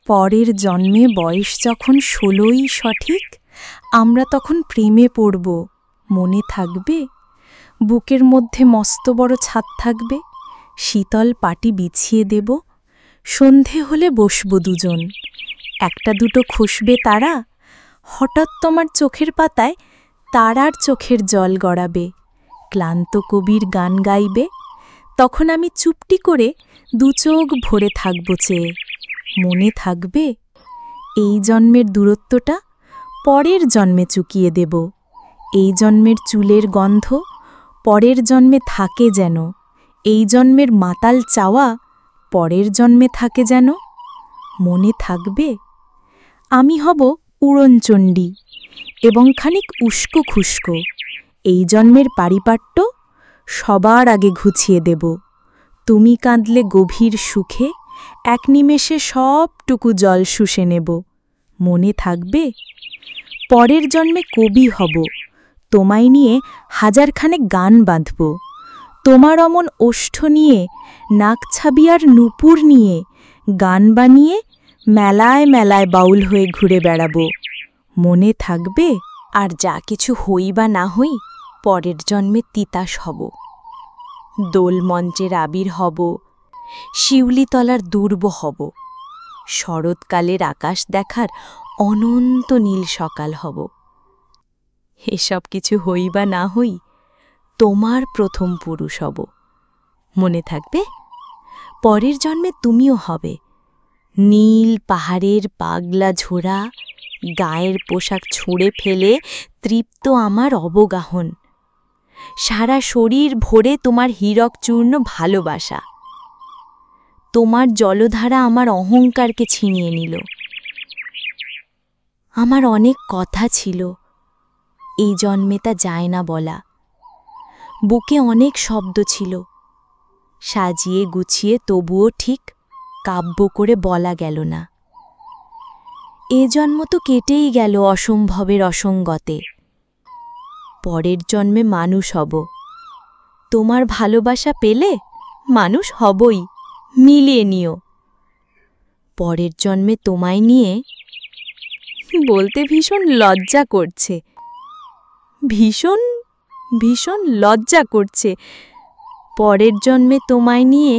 পরের জন্মে বয়স যখন 16ই সঠিক, আমরা তখন প্রেমে পড়ব, মনে থাকবে? বুকের মধ্যে মস্ত বড় ছাদ থাকবে, শীতল পাটি বিছিয়ে দেব, সন্ধে হলে বসব দুজন, একটা দুটো খসবে তারা, হঠাৎ তোমার চোখের পাতায় তারার চোখের জল গড়াবে, ক্লান্ত কবির গান গাইবে, তখন আমি চুপটি করে দু চোখ ভরে থাকব চেয়ে, মনে থাকবে? এই জন্মের দূরত্বটা পরের জন্মে চুকিয়ে দেব, এই জন্মের চুলের গন্ধ পরের জন্মে থাকে যেন, এই জন্মের মাতাল চাওয়া পরের জন্মে থাকে যেন, মনে থাকবে? আমি হব উড়নচণ্ডী এবং খানিক উস্কো খুস্কো, এই জন্মের পারিপাট্য সবার আগে ঘুচিয়ে দেব, তুমি কাঁদলে গভীর সুখে এক নিমেষে সবটুকু জল শুষে নেব, মনে থাকবে? পরের জন্মে কবি হব, তোমায় নিয়ে হাজারখানেক গান বাঁধব, তোমার অমন ওষ্ঠ নিয়ে, নাকছাবি আর নূপুর নিয়ে গান বানিয়ে মেলায় মেলায় বাউল হয়ে ঘুরে বেড়াব, মনে থাকবে? আর যা কিছু হই বা না হই, পরের জন্মে তিতাস হব, দোলমঞ্চের আবির হব, শিউলিতলার দুর্ব হব, শরৎকালের আকাশ দেখার অনন্ত নীল সকাল হব। এসব কিছু হই বা না হই, তোমার প্রথম পুরুষ হব, মনে থাকবে? পরের জন্মে তুমিও হবে নীল পাহাড়ের পাগলা ঝোড়া, গায়ের পোশাক ছুঁড়ে ফেলে তৃপ্ত আমার অবগাহন, সারা শরীর ভরে তোমার হীরক চূর্ণ ভালোবাসা, তোমার জলধারা আমার অহংকারকে ছিনিয়ে নিল। আমার অনেক কথা ছিল, এই জন্মে তা যায় না বলা, বুকে অনেক শব্দ ছিল, সাজিয়ে গুছিয়ে তবুও ঠিক কাব্য করে বলা গেল না। এ জন্ম তো কেটেই গেল অসম্ভবের অসঙ্গতে, পরের জন্মে মানুষ হব, তোমার ভালোবাসা পেলে মানুষ হবই, মিলিয়ে নিও। পরের জন্মে তোমায় নিয়ে, বলতে ভীষণ লজ্জা করছে, ভীষণ ভীষণ লজ্জা করছে, পরের জন্মে তোমায় নিয়ে